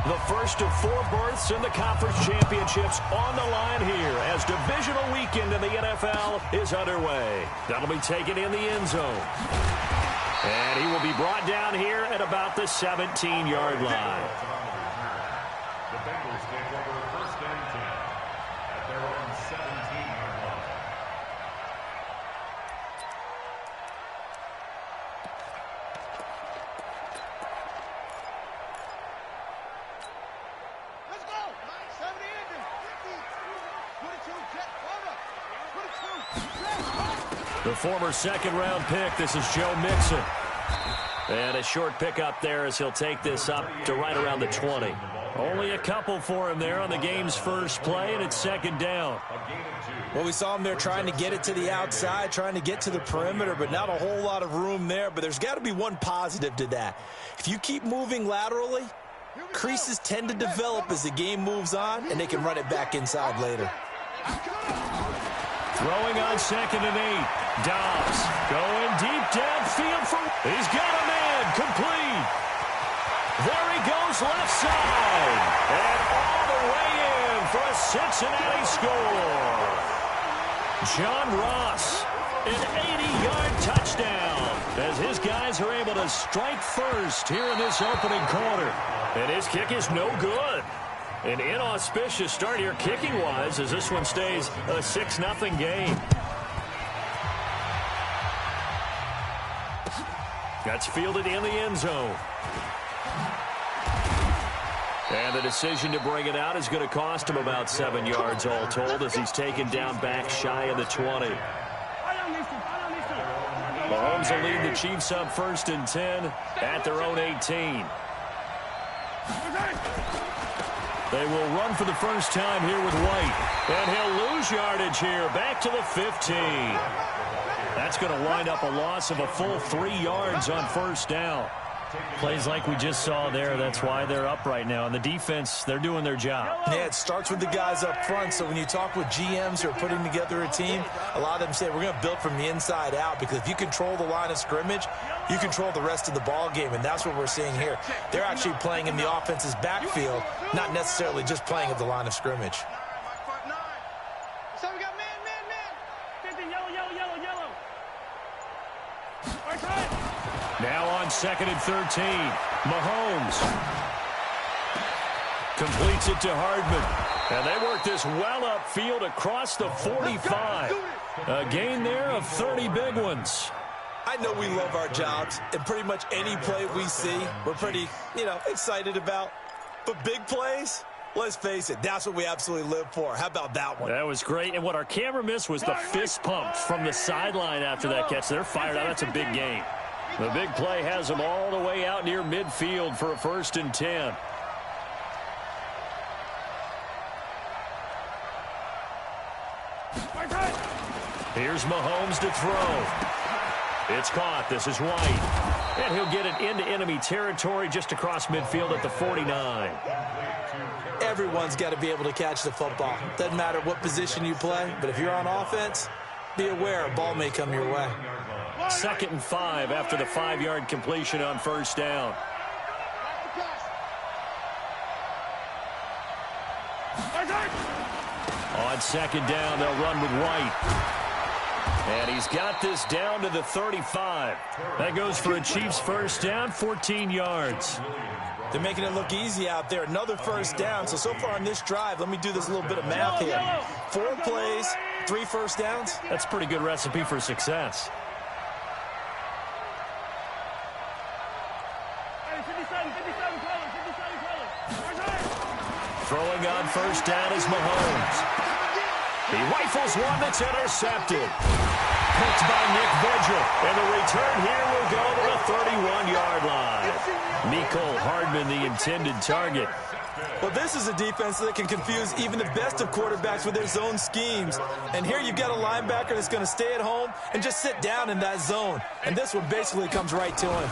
The first of 4 berths in the conference championships on the line here as divisional weekend in the NFL is underway. That'll be taken in the end zone. And he will be brought down here at about the 17-yard line. The Bengals take over first and 10 at their own 17-yard line. Let's go! 70 The former second-round pick, this is Joe Mixon. And a short pickup there as he'll take this up to right around the 20. Only a couple for him there on the game's first play, and it's second down. Well, we saw him there trying to get it to the outside, trying to get to the perimeter, but not a whole lot of room there. But there's got to be one positive to that. If you keep moving laterally, creases tend to develop as the game moves on, and they can run it back inside later. Throwing on 2nd and 8. Dobbs going deep downfield for... He's got a man complete. There he goes left side. And all the way in for a Cincinnati score. John Ross, an 80-yard touchdown as his guys are able to strike first here in this opening quarter. And his kick is no good. An inauspicious start here kicking-wise as this one stays a 6-0 game. That's fielded in the end zone. And the decision to bring it out is going to cost him about 7 yards all told as he's taken down back shy of the 20. Mahomes will lead the Chiefs up 1st and 10 at their own 18. They will run for the first time here with White. And he'll lose yardage here back to the 15. That's going to wind up a loss of a full 3 yards on first down. Plays like we just saw there, that's why they're up right now. And the defense, they're doing their job. Yeah, it starts with the guys up front. So when you talk with GMs who are putting together a team, a lot of them say we're going to build from the inside out, because if you control the line of scrimmage, you control the rest of the ball game, and that's what we're seeing here. They're actually playing in the offense's backfield, not necessarily just playing at the line of scrimmage. So we got man. 50, yellow. Now on 2nd and 13, Mahomes completes it to Hardman. And they work this well upfield across the 45. A gain there of 30 big ones. I know we love our jobs, and pretty much any play we see, we're pretty, excited about. But big plays, let's face it, that's what we absolutely live for. How about that one? That was great. And what our camera missed was the fist pump from the sideline after that catch. They're fired out. That's a big game. The big play has them all the way out near midfield for a 1st and 10. Here's Mahomes to throw. It's caught. This is White. And he'll get it into enemy territory just across midfield at the 49. Everyone's got to be able to catch the football. Doesn't matter what position you play, but if you're on offense, be aware a ball may come your way. 2nd and 5 after the 5-yard completion on first down. On 2nd down, they'll run with White. And he's got this down to the 35. That goes for a Chiefs first down, 14 yards. They're making it look easy out there. Another first down. So far on this drive, let me do this little bit of math here. 4 plays, 3 first downs. That's a pretty good recipe for success. Throwing on first down is Mahomes. He rifles one that's intercepted. Picked by Nick Vigil. And the return here will go to the 31-yard line. Mecole Hardman, the intended target. Well, this is a defense that can confuse even the best of quarterbacks with their zone schemes. And here you've got a linebacker that's going to stay at home and just sit down in that zone. And this one basically comes right to him.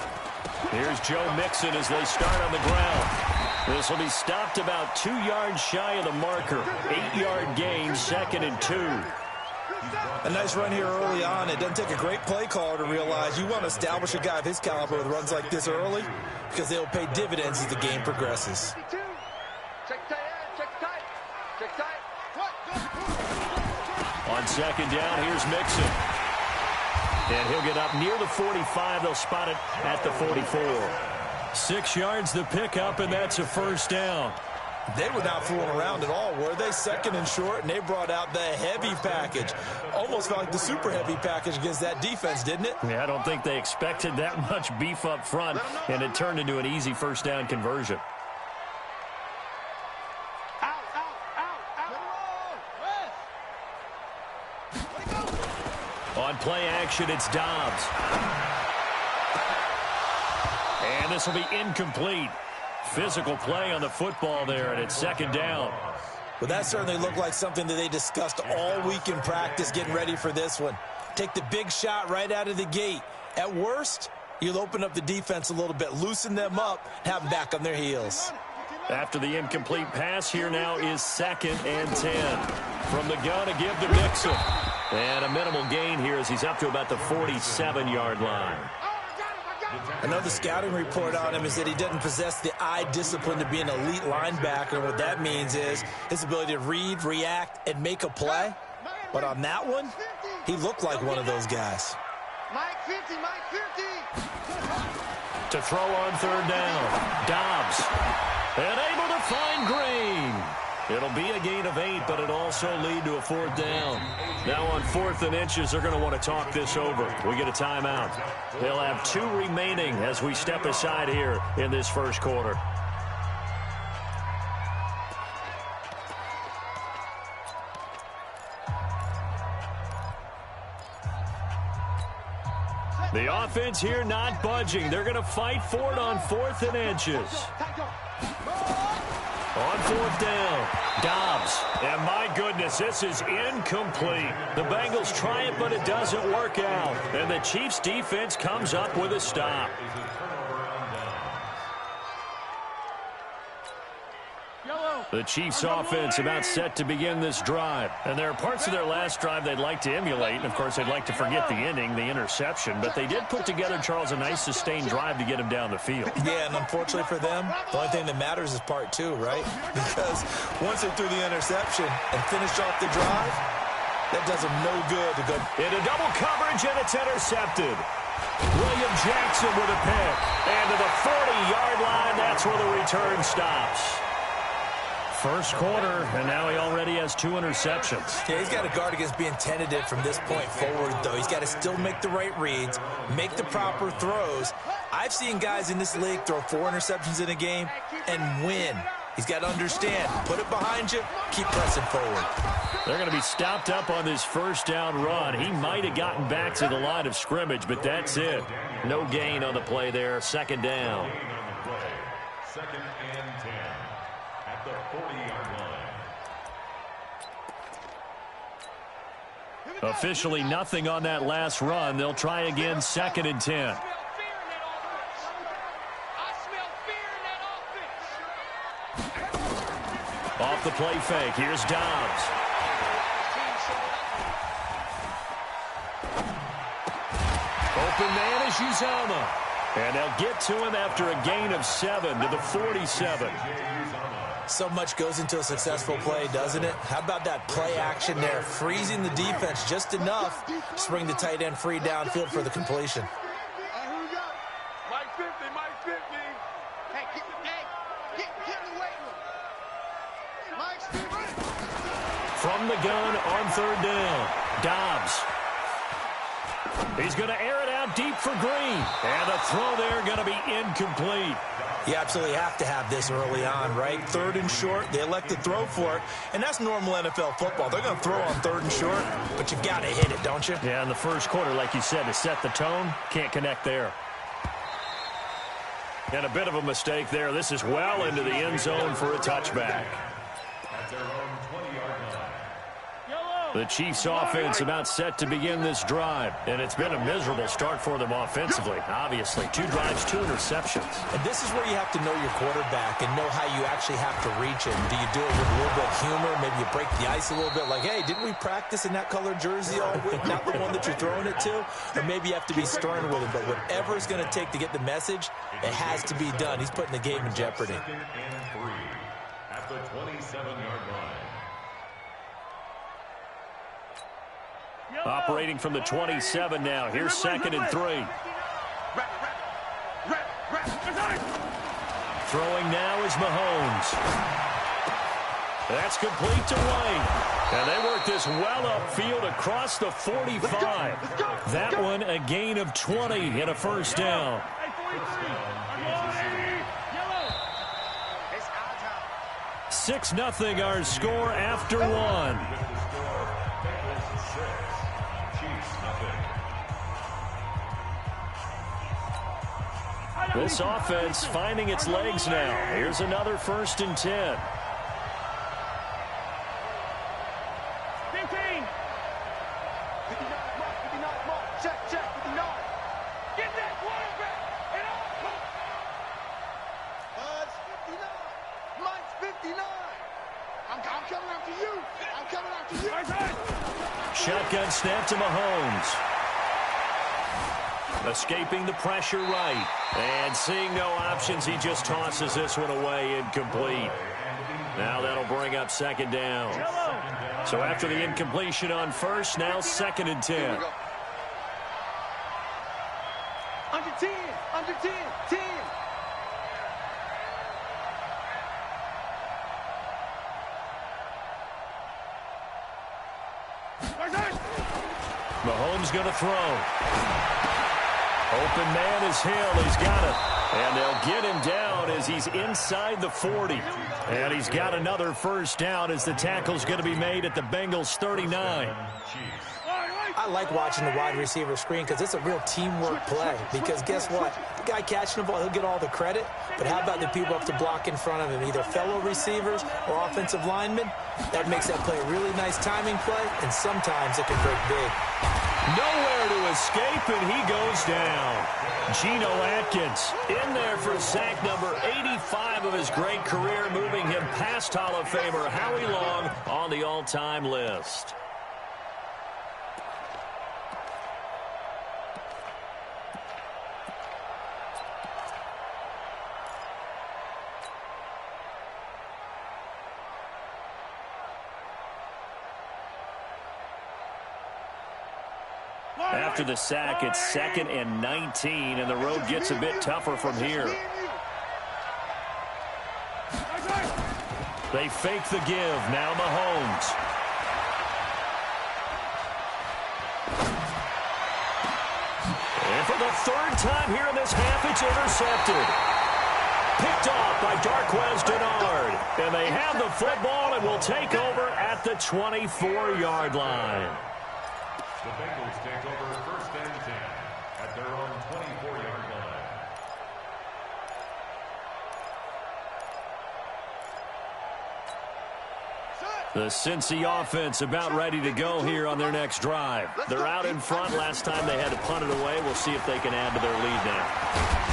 Here's Joe Mixon as they start on the ground. This will be stopped about 2 yards shy of the marker. 8-yard gain, 2nd and 2. A nice run here early on. It doesn't take a great play caller to realize you want to establish a guy of his caliber with runs like this early, because they'll pay dividends as the game progresses. On second down, here's Mixon. And he'll get up near the 45. They'll spot it at the 44. 6 yards the pickup, and that's a first down. They were not fooling around at all, were they? Second and short, and they brought out the heavy package. Almost felt like the super heavy package against that defense, didn't it? Yeah, I don't think they expected that much beef up front, and it turned into an easy first down conversion. On play action, it's Dobbs. And this will be incomplete. Physical play on the football there, and it's second down. Well, that certainly looked like something that they discussed all week in practice getting ready for this one. Take the big shot right out of the gate. At worst, you'll open up the defense a little bit, loosen them up, have them back on their heels. After the incomplete pass, here now is second and 10. From the gun to give to Mixon. And a minimal gain here as he's up to about the 47-yard line. Another scouting report on him is that he doesn't possess the eye discipline to be an elite linebacker. And what that means is his ability to read, react, and make a play. But on that one, he looked like one of those guys. Mike 50, Mike 50. To throw on third down, Dobbs. And able to find Green. It'll be a gain of 8, but it'll also lead to a fourth down. Now on 4th and inches, they're going to want to talk this over. We get a timeout. They'll have 2 remaining as we step aside here in this first quarter. The offense here not budging. They're going to fight for it on 4th and inches. On 4th down, Dobbs. And my goodness, this is incomplete. The Bengals try it, but it doesn't work out. And the Chiefs' defense comes up with a stop. The Chiefs' offense about set to begin this drive. And there are parts of their last drive they'd like to emulate. And, of course, they'd like to forget the inning, the interception. But they did put together, Charles, a nice sustained drive to get him down the field. Yeah, and unfortunately for them, the only thing that matters is part 2, right? Because once they threw the interception and finished off the drive, that does them no good to go. Into double coverage, and it's intercepted. William Jackson with a pick. And to the 40-yard line, that's where the return stops. First quarter, and now he already has 2 interceptions. Yeah, he's got to guard against being tentative from this point forward, though. He's got to still make the right reads, make the proper throws. I've seen guys in this league throw 4 interceptions in a game and win. He's got to understand, put it behind you, keep pressing forward. They're going to be stopped up on this first down run. He might have gotten back to the line of scrimmage, but that's it. No gain on the play there, second down. Second and 10 at the 40-yard line. Officially nothing on that last run. They'll try again, second and 10. Off the play fake, here's Dobbs. Open man is Uzomah. And they'll get to him after a gain of 7 to the 47. So much goes into a successful play, doesn't it? How about that play action there? Freezing the defense just enough to bring the tight end free downfield for the completion. Hey, who we got? Mike 50, Mike 50. Hey, get in the weight room. Mike's 50. From the gun on third down, Dobbs. He's going to air it out deep for Green. And the throw there going to be incomplete. You absolutely have to have this early on, right? Third and short, they elect to throw for it, and that's normal NFL football. They're going to throw on third and short, but you got to hit it, don't you? Yeah, in the first quarter, like you said, to set the tone, can't connect there. And a bit of a mistake there. This is well into the end zone for a touchback. At their own 20-yard line. The Chiefs' offense about set to begin this drive, and it's been a miserable start for them offensively. Obviously, 2 drives, 2 interceptions. And this is where you have to know your quarterback and know how you actually have to reach him. Do you do it with a little bit of humor? Maybe you break the ice a little bit like, hey, didn't we practice in that colored jersey all week? Not the one that you're throwing it to? Or maybe you have to be stern with him. But whatever it's going to take to get the message, it has to be done. He's putting the game in jeopardy. Second and 3 at the 27-yard line. Operating from the 27 now. Here's 2nd and 3. Throwing now is Mahomes. That's complete to White. And they work this well upfield across the 45. That one a gain of 20 and a first down. 6-0 our score after one. This offense finding its legs now. Here's another 1st and 10. 15. 59, check, 59. Get that quarterback. And Bud's 59. Mike's 59. I'm coming after you. I'm coming after you. Shotgun snap to Mahomes. Escaping the pressure right. And seeing no options, he just tosses this one away, incomplete. Now that'll bring up 2nd down. So after the incompletion on 1st, now 2nd and 10. Under 10, 10. Mahomes going to throw. Open man is Hill. He's got it. And they'll get him down as he's inside the 40. And he's got another first down as the tackle's going to be made at the Bengals 39. I like watching the wide receiver screen because it's a real teamwork play. Because guess what? The guy catching the ball, he'll get all the credit. But how about the people up to block in front of him, either fellow receivers or offensive linemen? That makes that play a really nice timing play, and sometimes it can break big. Nowhere to escape, and he goes down. Geno Atkins in there for sack number 85 of his great career, moving him past Hall of Famer Howie Long on the all-time list. After the sack, it's 2nd and 19, and the road gets a bit tougher from here. They fake the give. Now Mahomes. And for the 3rd time here in this half, it's intercepted. Picked off by Darquez Denard. And they have the football and will take over at the 24-yard line. The Bengals take over 1st and 10 at their own 24-yard line. The Cincy offense about ready to go here on their next drive. They're out in front. Last time they had to punt it away. We'll see if they can add to their lead now.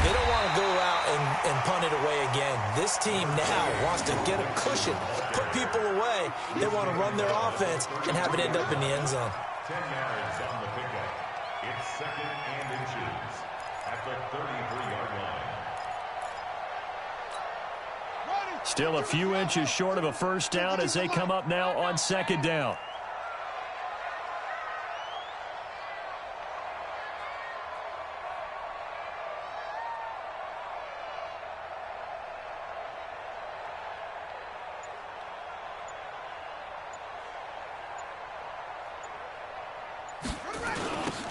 They don't want to go out and punt it away again. This team now wants to get a cushion, put people away. They want to run their offense and have it end up in the end zone. 10 yards on the pickup. It's 2nd and inches at the 33-yard line. Still a few inches short of a first down as they come up now on 2nd down.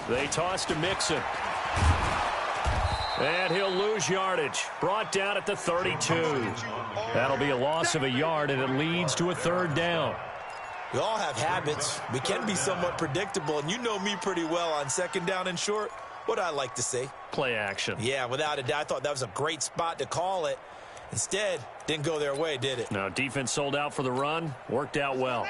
They toss to Mixon. And he'll lose yardage. Brought down at the 32. That'll be a loss of a yard, and it leads to a 3rd down. We all have habits. We can be somewhat predictable, and you know me pretty well on 2nd down and short. What I like to say? Play action. Yeah, without a doubt. I thought that was a great spot to call it. Instead, didn't go their way, did it? No, defense sold out for the run. Worked out well.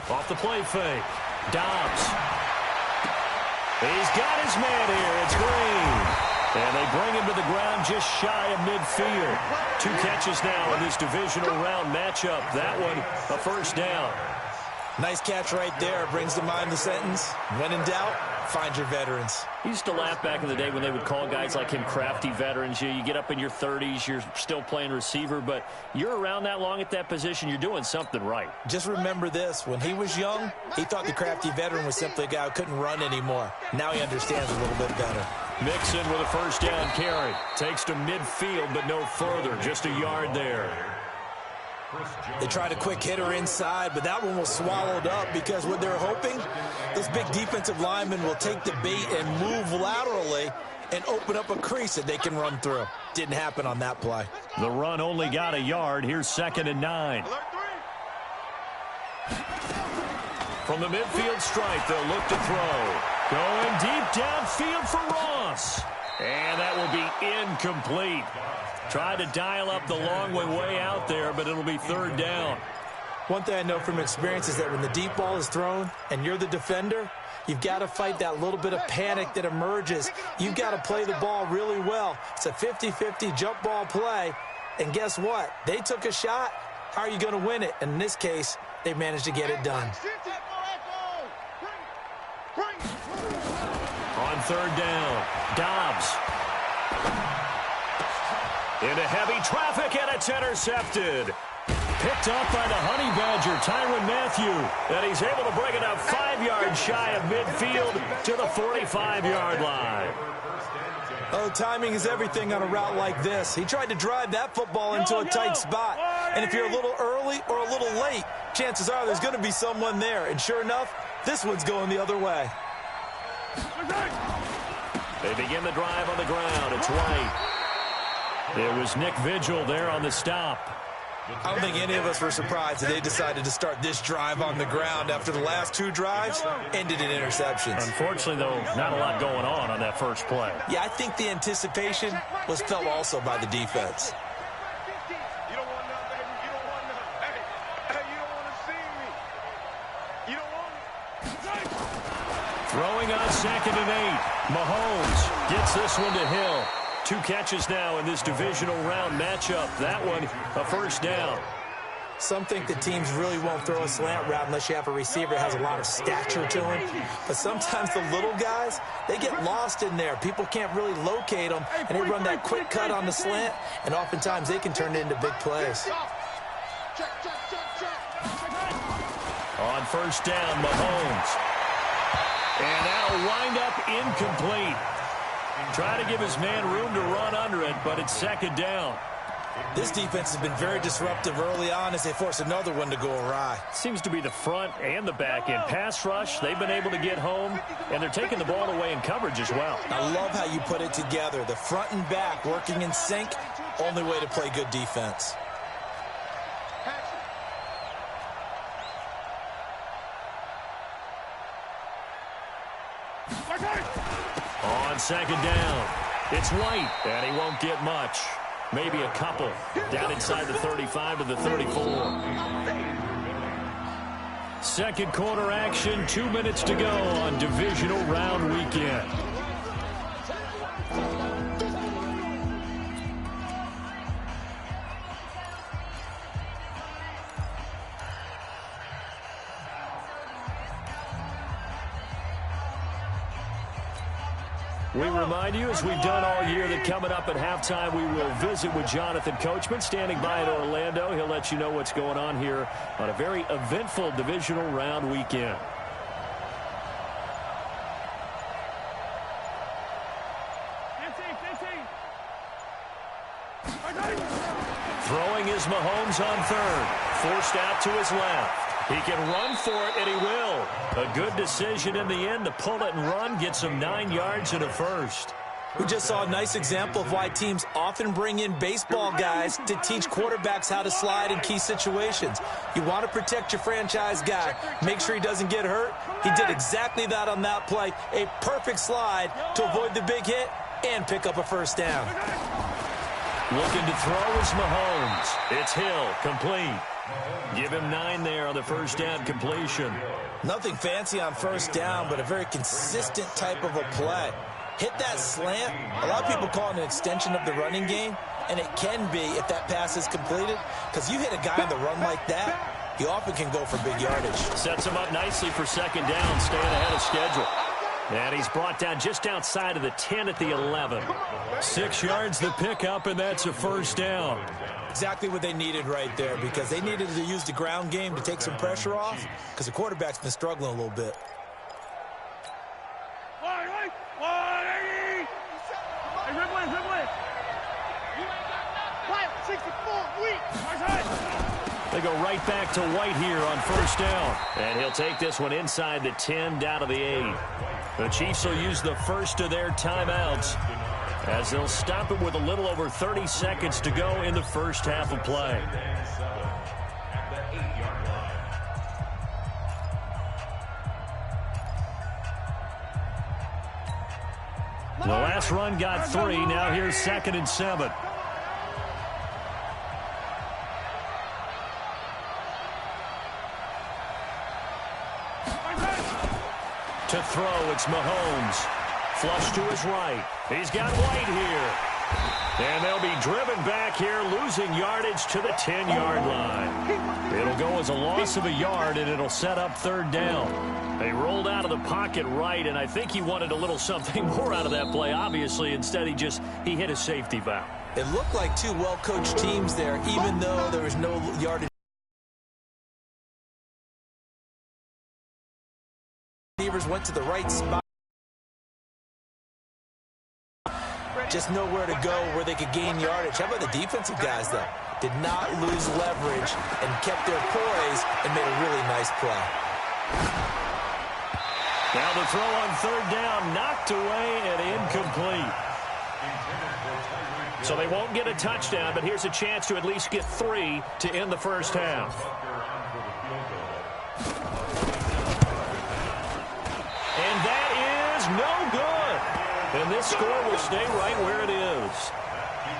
Off the play fake. Dobbs. He's got his man here. It's Green. And they bring him to the ground just shy of midfield. 2 catches now in this divisional round matchup. That one, a first down. Nice catch right there. Brings to mind the sentence, when in doubt, find your veterans. He used to laugh back in the day when they would call guys like him crafty veterans. You get up in your 30s, you're still playing receiver, but you're around that long at that position, you're doing something right. Just remember this. When he was young, he thought the crafty veteran was simply a guy who couldn't run anymore. Now he understands a little bit better. Mixon with a first down carry. Takes to midfield, but no further. Just a yard there. They tried a quick hitter inside, but that one was swallowed up because what they're hoping, those big defensive linemen will take the bait and move laterally and open up a crease that they can run through. Didn't happen on that play. The run only got a yard. Here's 2nd and 9. From the midfield stripe, they'll look to throw. Going deep downfield for Ross. And that will be incomplete. Tried to dial up the long way out there, but it'll be 3rd down. One thing I know from experience is that when the deep ball is thrown and you're the defender, you've got to fight that little bit of panic that emerges. You've got to play the ball really well. It's a 50-50 jump ball play. And guess what? They took a shot. How are you going to win it? And in this case, they managed to get it done. On 3rd down, Dobbs. Into heavy traffic, and it's intercepted. Picked up by the Honey Badger, Tyrann Mathieu. And he's able to bring it up 5 yards shy of midfield to the 45-yard line. Oh, timing is everything on a route like this. He tried to drive that football into a tight spot. And if you're a little early or a little late, chances are there's going to be someone there. And sure enough, this one's going the other way. They begin the drive on the ground. It's White. It was Nick Vigil there on the stop. I don't think any of us were surprised that they decided to start this drive on the ground after the last 2 drives ended in interceptions. Unfortunately, though, not a lot going on that first play. Yeah, I think the anticipation was felt also by the defense. You don't want none, baby. You don't want none. Hey, you don't want to see me. You don't want it. Throwing on 2nd and 8. Mahomes gets this one to Hill. 2 catches now in this divisional round matchup. That one, a first down. Some think that teams really won't throw a slant route unless you have a receiver that has a lot of stature to him. But sometimes the little guys, they get lost in there. People can't really locate them, and they run that quick cut on the slant, and oftentimes they can turn it into big plays. On first down, Mahomes. And that'll wind up incomplete. Try to give his man room to run under it, but it's 2nd down. This defense has been very disruptive early on as they force another one to go awry. Seems to be the front and the back end. Pass rush, they've been able to get home, and they're taking the ball away in coverage as well. I love how you put it together. The front and back working in sync, only way to play good defense. On 2nd down, it's White, and he won't get much. Maybe a couple. Down inside the 35 to the 34. 2nd quarter action, 2 minutes to go on divisional round weekend. We remind you, as we've done all year, that coming up at halftime, we will visit with Jonathan Coachman, standing by in Orlando. He'll let you know what's going on here on a very eventful divisional round weekend. Throwing is Mahomes on 3rd. Forced out to his left. He can run for it, and he will. A good decision in the end to pull it and run, get some 9 yards and a first. We just saw a nice example of why teams often bring in baseball guys to teach quarterbacks how to slide in key situations. You want to protect your franchise guy. Make sure he doesn't get hurt. He did exactly that on that play. A perfect slide to avoid the big hit and pick up a first down. Looking to throw is Mahomes. It's Hill, complete. Give him 9 there on the first down completion. Nothing fancy on first down, but a very consistent type of a play. Hit that slant. A lot of people call it an extension of the running game, and it can be if that pass is completed, because you hit a guy on the run like that, he often can go for big yardage. Sets him up nicely for second down, staying ahead of schedule. And he's brought down just outside of the 10 at the 11. 6 yards the pickup, and that's a first down. Exactly what they needed right there, because they needed to use the ground game to take some pressure off, because the quarterback's been struggling a little bit. They go right back to White here on first down. And he'll take this one inside the 10, down to the 8. The Chiefs will use the first of their timeouts as they'll stop it with a little over 30 seconds to go in the first half of play. The last run got 3. Now here's 2nd and 7. To throw, it's Mahomes. Flush to his right. He's got White here. And they'll be driven back here, losing yardage to the 10-yard line. It'll go as a loss of a yard, and it'll set up 3rd down. They rolled out of the pocket right, and I think he wanted a little something more out of that play, obviously. Instead, he hit a safety valve. It looked like 2 well-coached teams there, even though there was no yardage. Receivers went to the right spot. Just nowhere to go where they could gain yardage. How about the defensive guys, though? Did not lose leverage and kept their poise and made a really nice play. Now the throw on 3rd down, knocked away and incomplete. So they won't get a touchdown, but here's a chance to at least get 3 to end the first half. And that is no good. And this score will stay right where it is.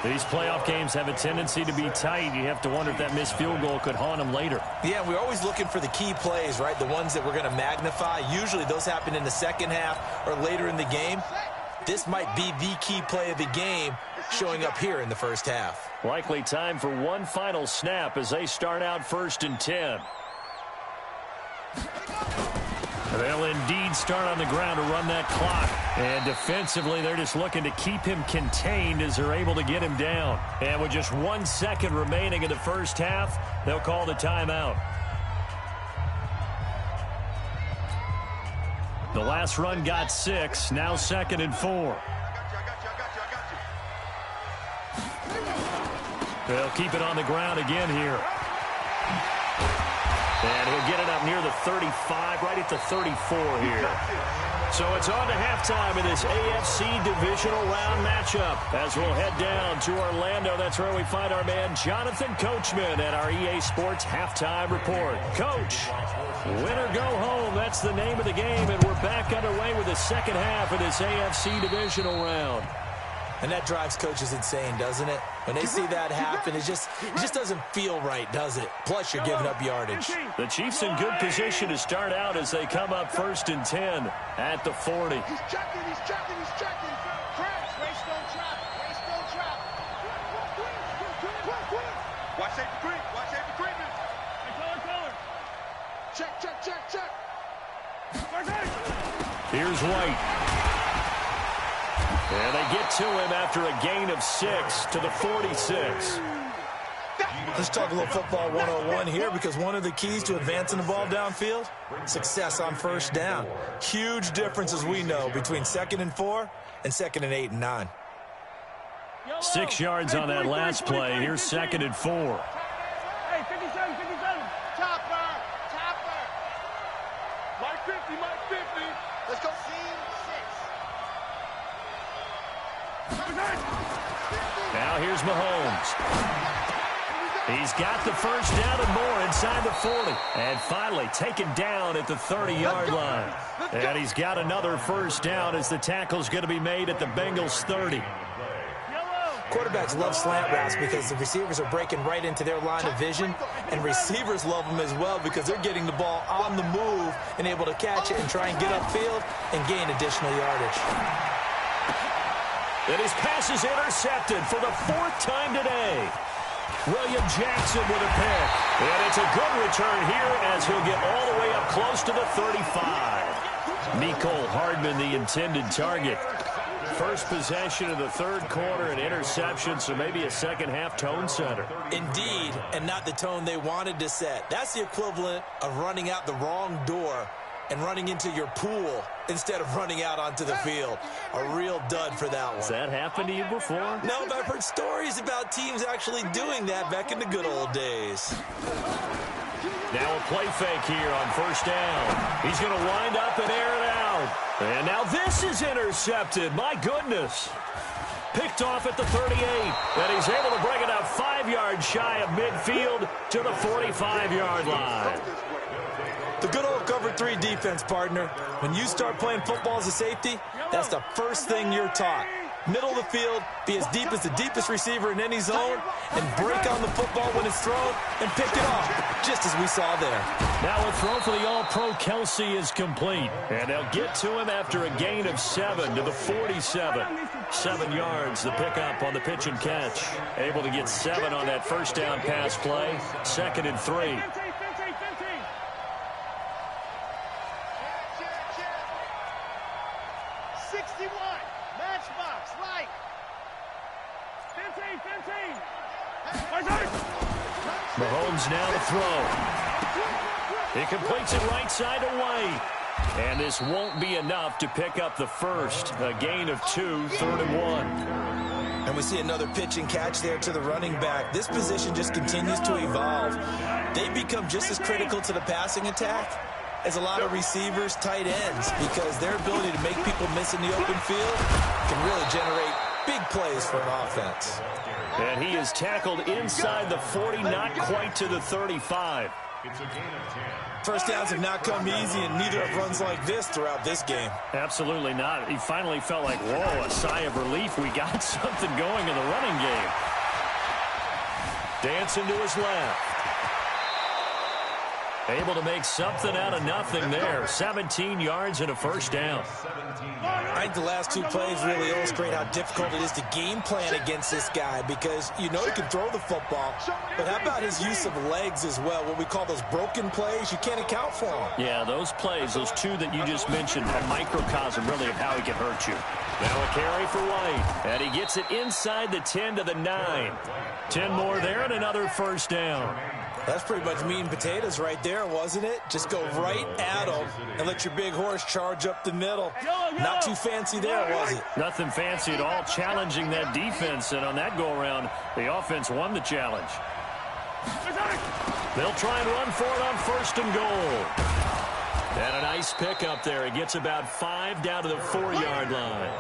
These playoff games have a tendency to be tight. You have to wonder if that missed field goal could haunt them later. Yeah, we're always looking for the key plays, right? The ones that we're going to magnify. Usually those happen in the second half or later in the game. This might be the key play of the game showing up here in the first half. Likely time for one final snap as they start out 1st and 10. They'll indeed start on the ground to run that clock. And defensively, they're just looking to keep him contained as they're able to get him down. And with just 1 second remaining in the first half, they'll call the timeout. The last run got 6. Now 2nd and 4. They'll keep it on the ground again here. And he'll get it up near the 35, right at the 34 here. So it's on to halftime in this AFC divisional round matchup. As we'll head down to Orlando, that's where we find our man Jonathan Coachman at our EA Sports Halftime Report. Coach, win or go home, that's the name of the game, and we're back underway with the second half of this AFC divisional round. And that drives coaches insane, doesn't it? When they see that happen, it just doesn't feel right, does it? Plus, you're giving up yardage. The Chiefs in good position to start out as they come up 1st and 10 at the 40. He's checking. Crash. Race don't trap. Watch safety treatment. Color. Check. Here's White. And they get to him after a gain of 6 to the 46. Let's talk a little football 101 here, because one of the keys to advancing the ball downfield, success on first down. Huge difference, as we know, between 2nd and 4 and 2nd and 8 and 9. 6 yards on that last play. Here's 2nd and 4. Hey, 57. Topper. Mike 50. Let's go. Now here's Mahomes. He's got the first down and more inside the 40. And finally taken down at the 30-yard line. And he's got another first down as the tackle's going to be made at the Bengals 30. Quarterbacks love slant routes because the receivers are breaking right into their line of vision, and receivers love them as well because they're getting the ball on the move and able to catch it and try and get upfield and gain additional yardage. And his pass is intercepted for the 4th time today. William Jackson with a pick. And it's a good return here as he'll get all the way up close to the 35. Mecole Hardman, the intended target. First possession of the third quarter, an interception, so maybe a second-half tone setter. Indeed, and not the tone they wanted to set. That's the equivalent of running out the wrong door and running into your pool instead of running out onto the field. A real dud for that one. Has that happened to you before? No, but I've heard stories about teams actually doing that back in the good old days. Now a play fake here on first down. He's going to wind up and air it out. And now this is intercepted. My goodness. Picked off at the 38. And he's able to bring it out 5 yards shy of midfield to the 45-yard line. The good old cover 3 defense, partner. When you start playing football as a safety, that's the first thing you're taught. Middle of the field, be as deep as the deepest receiver in any zone, and break on the football when it's thrown and pick it off, just as we saw there. Now a throw for the All-Pro Kelsey is complete. And they'll get to him after a gain of 7 to the 47. 7 yards, the pickup on the pitch and catch. Able to get 7 on that first down pass play. 2nd and 3. Mahomes now to throw. He completes it right side to White. And this won't be enough to pick up the first. A gain of 2, 3rd and 1. And we see another pitch and catch there to the running back. This position just continues to evolve. They become just as critical to the passing attack as a lot of receivers, tight ends, because their ability to make people miss in the open field can really generate big plays for an offense. And he is tackled inside the 40, not quite to the 35. It's a gain of 10. First downs have not come easy, and neither have runs like this throughout this game. Absolutely not. He finally felt like, whoa, a sigh of relief. We got something going in the running game. Dancing to his left. Able to make something out of nothing there. 17 yards and a first down. I think the last 2 plays really illustrate how difficult it is to game plan against this guy, because you know he can throw the football, but how about his use of legs as well? What we call those broken plays, you can't account for them. Yeah, those plays, those 2 that you just mentioned, a microcosm really of how he can hurt you. Now a carry for White, and he gets it inside the 10 to the 9. 10 more there and another first down. That's pretty much meat and potatoes right there, wasn't it? Just go right at them and let your big horse charge up the middle. Not too fancy there, was it? Nothing fancy at all, challenging that defense, and on that go-around, the offense won the challenge. They'll try and run for it on 1st and goal. And a nice pickup there. He gets about 5 down to the 4-yard line.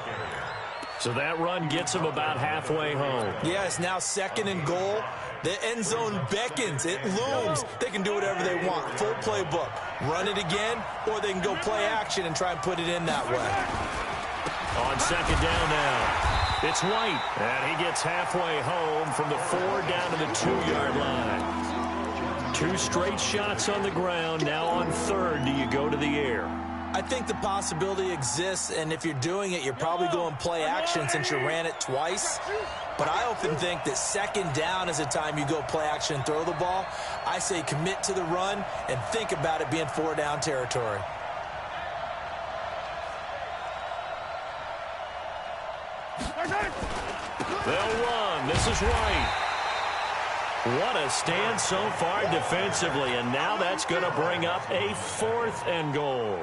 So that run gets him about halfway home. Yeah, it's now 2nd and goal. The end zone beckons. It looms. They can do whatever they want. Full playbook. Run it again, or they can go play action and try and put it in that way. On 2nd down now, it's White. And he gets halfway home from the 4 down to the 2-yard line. 2 straight shots on the ground. Now on 3rd, do you go to the air? I think the possibility exists, and if you're doing it, you're probably going play action since you ran it twice. But I often think that 2nd down is a time you go play action and throw the ball. I say commit to the run and think about it being 4-down territory. They'll run. This is right. What a stand so far defensively, and now that's going to bring up a 4th and goal.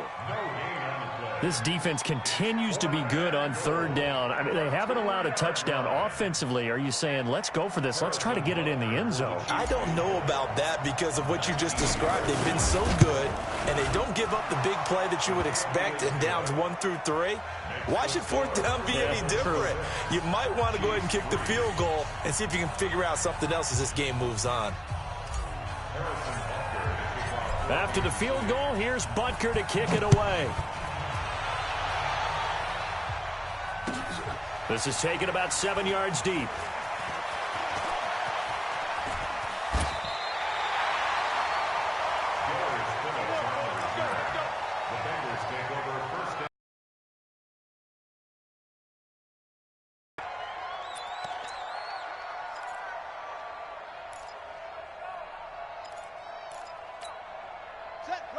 This defense continues to be good on 3rd down. I mean, they haven't allowed a touchdown offensively. Are you saying, let's go for this? Let's try to get it in the end zone. I don't know about that because of what you just described. They've been so good, and they don't give up the big play that you would expect in downs 1 through 3. Why should 4th down be any different? You might want to go ahead and kick the field goal and see if you can figure out something else as this game moves on. After the field goal, here's Butker to kick it away. This is taken about 7 yards deep.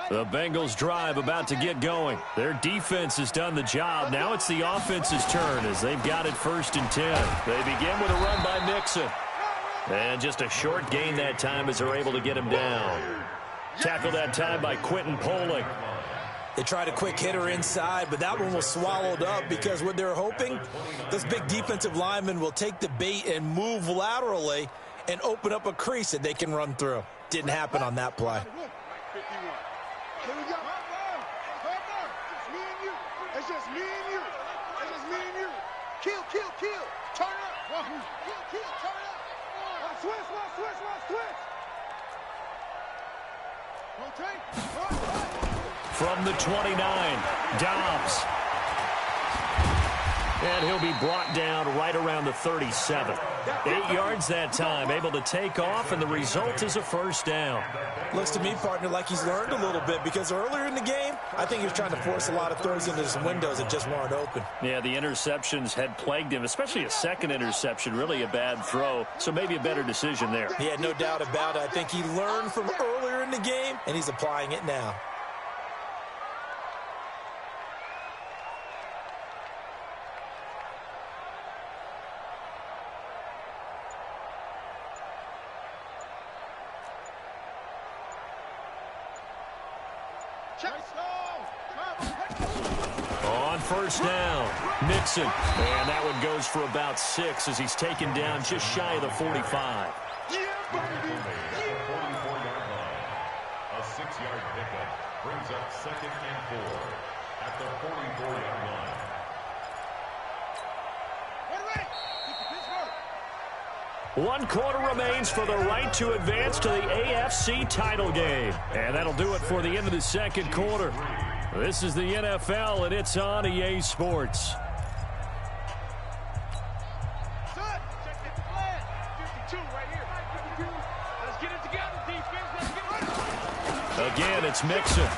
The Bengals drive about to get going. Their defense has done the job. Now it's the offense's turn as they've got it 1st and 10. They begin with a run by Mixon. And just a short gain that time as they're able to get him down. Tackled that time by Quentin Poling. They tried a quick hitter inside, but that one was swallowed up because what they're hoping, this big defensive lineman will take the bait and move laterally and open up a crease that they can run through. Didn't happen on that play. Here we go. It's me and you. It's just me and you. It's just me and you. Kill, kill, kill. Turn up. Kill, kill, turn up. Switch. Okay. From the 29, Dobbs. And he'll be brought down right around the 37. 8 yards that time, able to take off, and the result is a 1st down. Looks to me, partner, like he's learned a little bit because earlier in the game, I think he was trying to force a lot of throws into some windows that just weren't open. Yeah, the interceptions had plagued him, especially a second interception, really a bad throw, so maybe a better decision there. Yeah, no doubt about it. I think he learned from earlier in the game, and he's applying it now. On 1st down, Mixon. And that one goes for about 6 as he's taken down just shy of the 45. A 44-yard line. A 6-yard pickup brings up 2nd and 4 at the 44-yard line. One quarter remains for the right to advance to the AFC title game. And that'll do it for the end of the 2nd quarter. This is the NFL, and it's on EA Sports. Again, it's Mixon.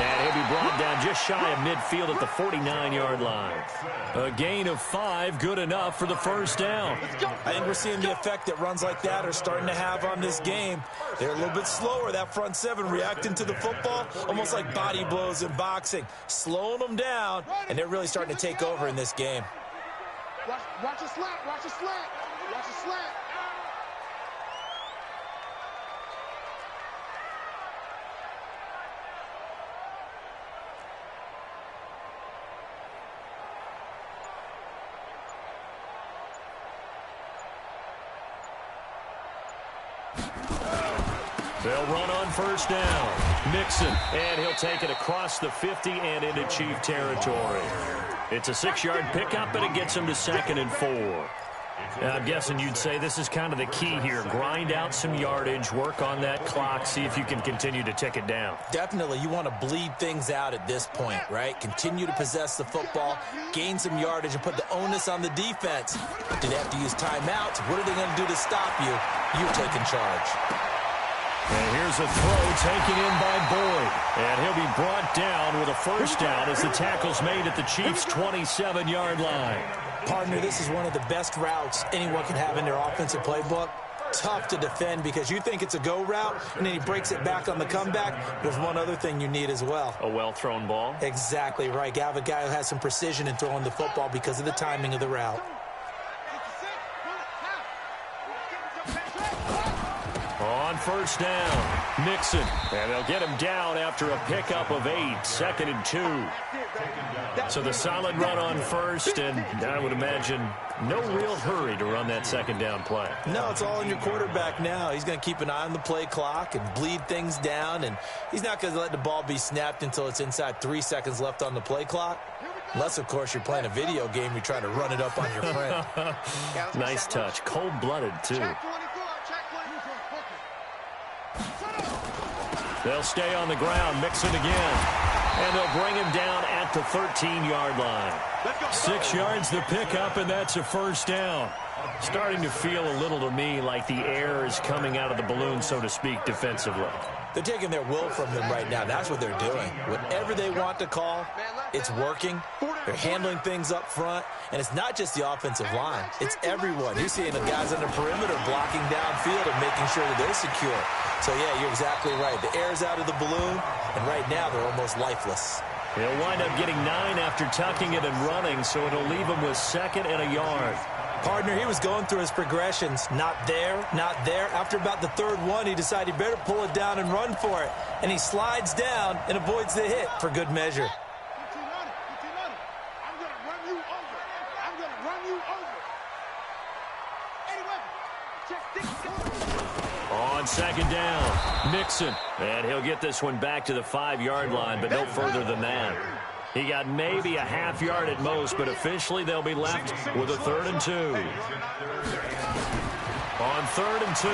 And he'll be brought down just shy of midfield at the 49-yard line. A gain of 5, good enough for the 1st down. I think we're seeing the effect that runs like that are starting to have on this game. They're a little bit slower, that front 7, reacting to the football, almost like body blows in boxing, slowing them down, and they're really starting to take over in this game. Watch a slant, watch a slant, watch a slant. They'll run on 1st down. Mixon, and he'll take it across the 50 and into Chief territory. It's a 6-yard pickup, and it gets him to 2nd and 4. And I'm guessing you'd say this is kind of the key here. Grind out some yardage, work on that clock, see if you can continue to tick it down. Definitely, you want to bleed things out at this point, right? Continue to possess the football, gain some yardage, and put the onus on the defense. Do they have to use timeouts? What are they going to do to stop you? You're taking charge. And here's a throw taken in by Boyd. And he'll be brought down with a 1st down as the tackle's made at the Chiefs' 27-yard line. Partner, this is one of the best routes anyone can have in their offensive playbook. Tough to defend because you think it's a go route, and then he breaks it back on the comeback. There's one other thing you need as well. A well-thrown ball? Exactly right. You have a guy who has some precision in throwing the football because of the timing of the route. On 1st down, Mixon. And they'll get him down after a pickup of 8, 2nd and 2. So the solid run on 1st, and I would imagine no real hurry to run that 2nd down play. No, it's all on your quarterback now. He's going to keep an eye on the play clock and bleed things down, and he's not going to let the ball be snapped until it's inside 3 seconds left on the play clock. Unless, of course, you're playing a video game, you're trying to run it up on your friend. Nice touch. Cold-blooded, too. They'll stay on the ground, Mixon again. And they'll bring him down at at the 13-yard line. 6 yards the pickup, and that's a first down. Starting to feel a little to me like the air is coming out of the balloon, so to speak, defensively. They're taking their will from them right now. That's what they're doing. Whatever they want to call, it's working. They're handling things up front. And it's not just the offensive line. It's everyone. You're seeing the guys on the perimeter blocking downfield and making sure that they're secure. So, yeah, you're exactly right. The air's out of the balloon, and right now they're almost lifeless. He'll wind up getting 9 after tucking it and running, so it'll leave him with 2nd and a yard. Partner, he was going through his progressions. Not there, not there. After about the 3rd one, he decided he better pull it down and run for it. And he slides down and avoids the hit for good measure. I'm going to run you over. I'm going to run you over. On 2nd down, Mixon. And he'll get this one back to the 5-yard line, but no further than that. He got maybe a half yard at most, but officially they'll be left with a 3rd and 2. On 3rd and 2,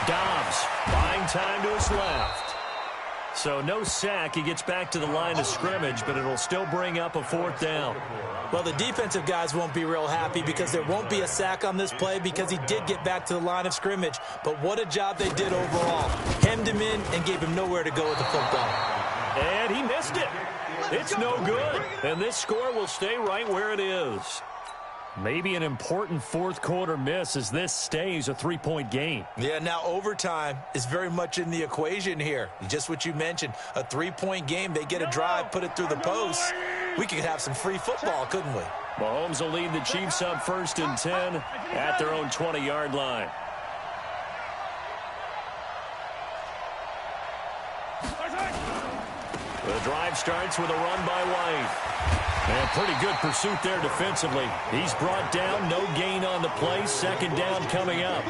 Dobbs buying time to his left. So no sack. He gets back to the line of scrimmage, but it'll still bring up a 4th down. Well, the defensive guys won't be real happy because there won't be a sack on this play because he did get back to the line of scrimmage. But what a job they did overall. Hemmed him in and gave him nowhere to go with the football. And he missed it. It's no good. And this score will stay right where it is. Maybe an important 4th quarter miss as this stays a 3-point game. Yeah, now overtime is very much in the equation here. Just what you mentioned, a 3-point game. They get a drive, put it through the post. We could have some free football, couldn't we? Mahomes will lead the Chiefs up 1st and 10 at their own 20-yard line. The drive starts with a run by White. And pretty good pursuit there defensively. He's brought down, no gain on the play. 2nd down coming up.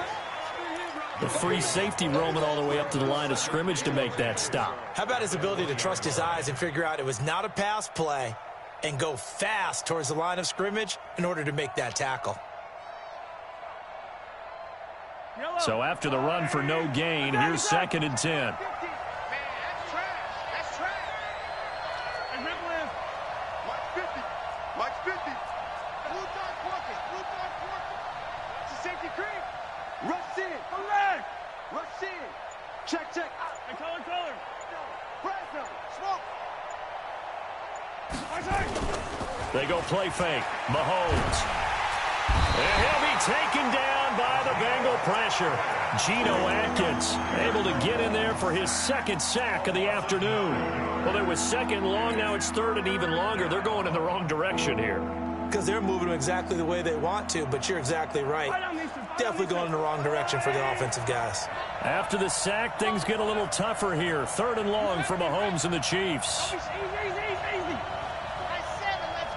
The free safety roaming all the way up to the line of scrimmage to make that stop. How about his ability to trust his eyes and figure out it was not a pass play and go fast towards the line of scrimmage in order to make that tackle. So after the run for no gain, here's 2nd and 10. Check. And color. Smoke. They go play fake. Mahomes. And he'll be taken down by the Bengal pressure. Geno Atkins able to get in there for his 2nd sack of the afternoon. Well, there was 2nd long. Now it's 3rd and even longer. They're going in the wrong direction here. Because they're moving them exactly the way they want to, but you're exactly right. Definitely going in the wrong direction for the offensive guys. After the sack, things get a little tougher here. 3rd and long for Mahomes and the Chiefs. Easy. I said it, let's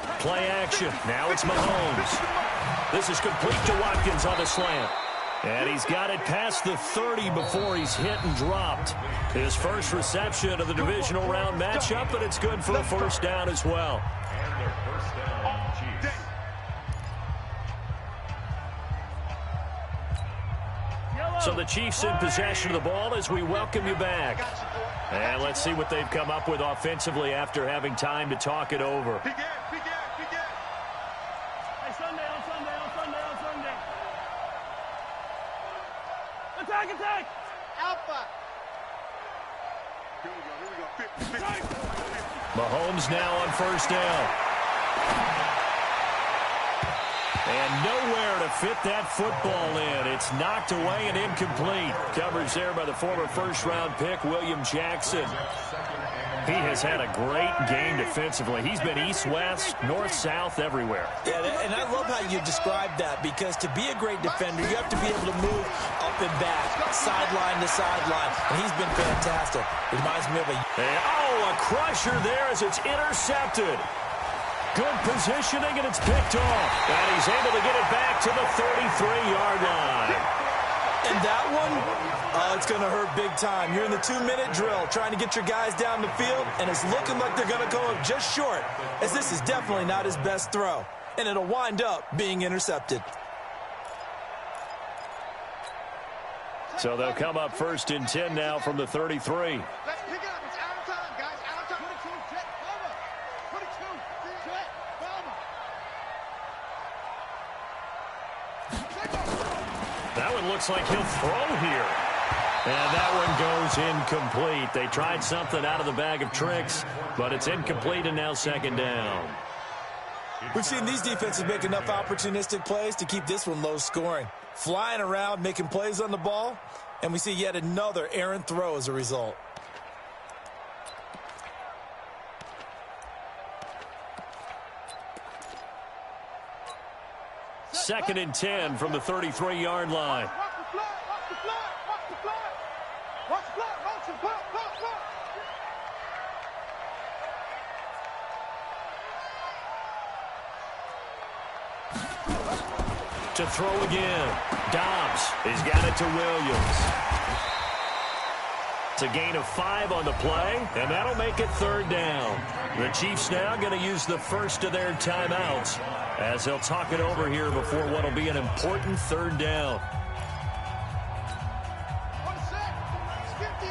go. Play action. Now it's Mahomes. This is complete to Watkins on the slant. And he's got it past the 30 before he's hit and dropped. His first reception of the divisional round matchup, but it's good for a 1st down as well. And their 1st down, Chiefs. So the Chiefs in possession of the ball as we welcome you back. And let's see what they've come up with offensively after having time to talk it over. Begin. Hey, Sunday. Attack. Alpha. Here we go. Mahomes now on 1st down. And nowhere to fit that football in. It's knocked away and incomplete. Coverage there by the former 1st-round pick, William Jackson. He has had a great game defensively. He's been east-west, north-south, everywhere. Yeah, and I love how you described that, because to be a great defender, you have to be able to move up and back, sideline to sideline, and he's been fantastic. Reminds me of a crusher there as it's intercepted. Good positioning, and it's picked off. And he's able to get it back to the 33-yard line. And that one, it's going to hurt big time. You're in the 2-minute drill trying to get your guys down the field, and it's looking like they're going to go up just short, as this is definitely not his best throw. And it'll wind up being intercepted. So they'll come up 1st and 10 now from the 33. Let's pick it up. It's out of time, guys. Out of time. 22, jet, bomber. 22, jet, bomber. That one looks like he'll throw here. And that one goes incomplete. They tried something out of the bag of tricks, but it's incomplete and now 2nd down. We've seen these defenses make enough opportunistic plays to keep this one low scoring. Flying around, making plays on the ball, and we see yet another errant throw as a result. Second and 10 from the 33-yard line. Watch the fly, watch the fly, watch the fly. Watch the fly, watch the fly, fly, fly. To throw again. Dobbs. He's got it to Williams. It's a gain of 5 on the play, and that'll make it 3rd down. The Chiefs now going to use the first of their timeouts as they'll talk it over here before what will be an important 3rd down. 1 sec. It's 50.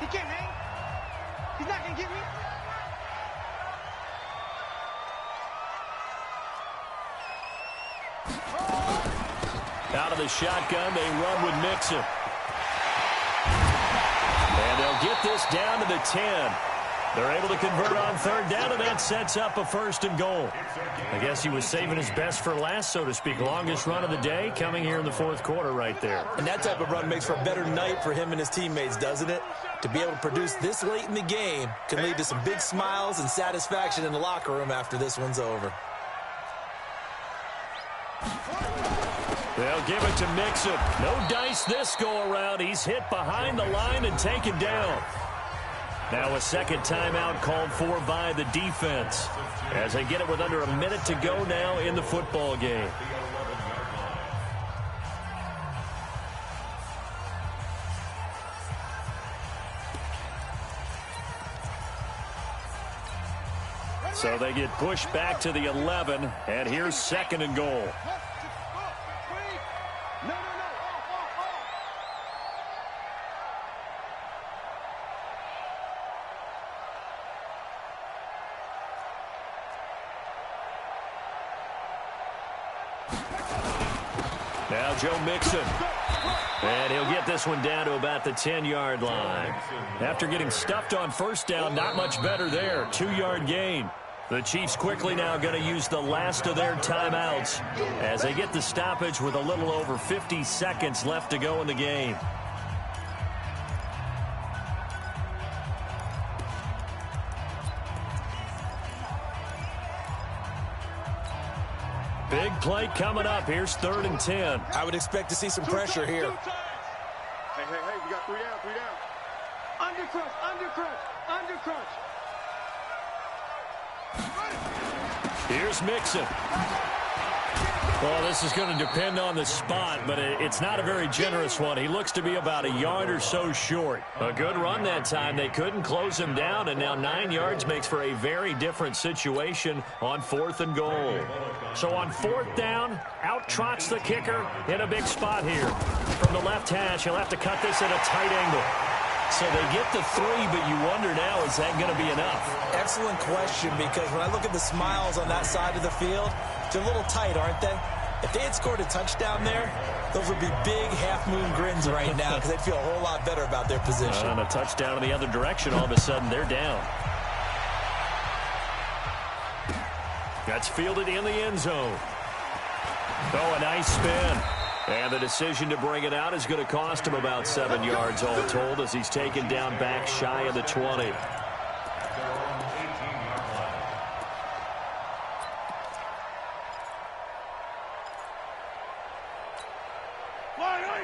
He can't hang. He's not going to get me. Out of the shotgun, they run with Mixon. And they'll get this down to the 10. They're able to convert on 3rd down, and that sets up a 1st and goal. I guess he was saving his best for last, so to speak. Longest run of the day coming here in the 4th quarter right there. And that type of run makes for a better night for him and his teammates, doesn't it? To be able to produce this late in the game can lead to some big smiles and satisfaction in the locker room after this one's over. They'll give it to Mixon. No dice this go-around. He's hit behind the line and taken down. Now a 2nd timeout called for by the defense as they get it with under a minute to go now in the football game. So they get pushed back to the 11, and here's 2nd and goal. Now Joe Mixon. And he'll get this one down to about the 10-yard line. After getting stuffed on 1st down, not much better there. 2-yard gain. The Chiefs quickly now going to use the last of their timeouts as they get the stoppage with a little over 50 seconds left to go in the game. Big play coming up. Here's 3rd and 10. I would expect to see some pressure here. Hey, we got 3 down, 3 down. Under crunch. Here's Mixon. Well, this is going to depend on the spot, but it's not a very generous one. He looks to be about a yard or so short. A good run that time. They couldn't close him down, and now 9 yards makes for a very different situation on 4th and goal. So on 4th down, out trots the kicker in a big spot here. From the left hash, he'll have to cut this at a tight angle. So they get the 3, but you wonder now, is that going to be enough? Excellent question, because when I look at the smiles on that side of the field, they're a little tight, aren't they? If they had scored a touchdown there, those would be big half-moon grins right now because they'd feel a whole lot better about their position. And a touchdown in the other direction, all of a sudden they're down. That's fielded in the end zone. Oh, a nice spin. And the decision to bring it out is going to cost him about 7 yards all told as he's taken down back shy of the 20.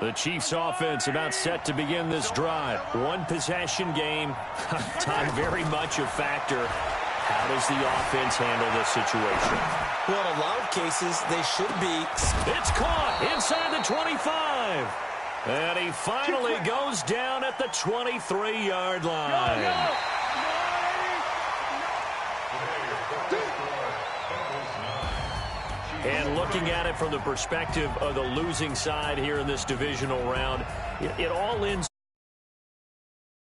The Chiefs offense about set to begin this drive. 1 possession game. Time very much a factor. How does the offense handle this situation? Well, in a lot of cases, they should be. It's caught inside the 25. And he finally goes down at the 23-yard line. And looking at it from the perspective of the losing side here in this divisional round, it all ends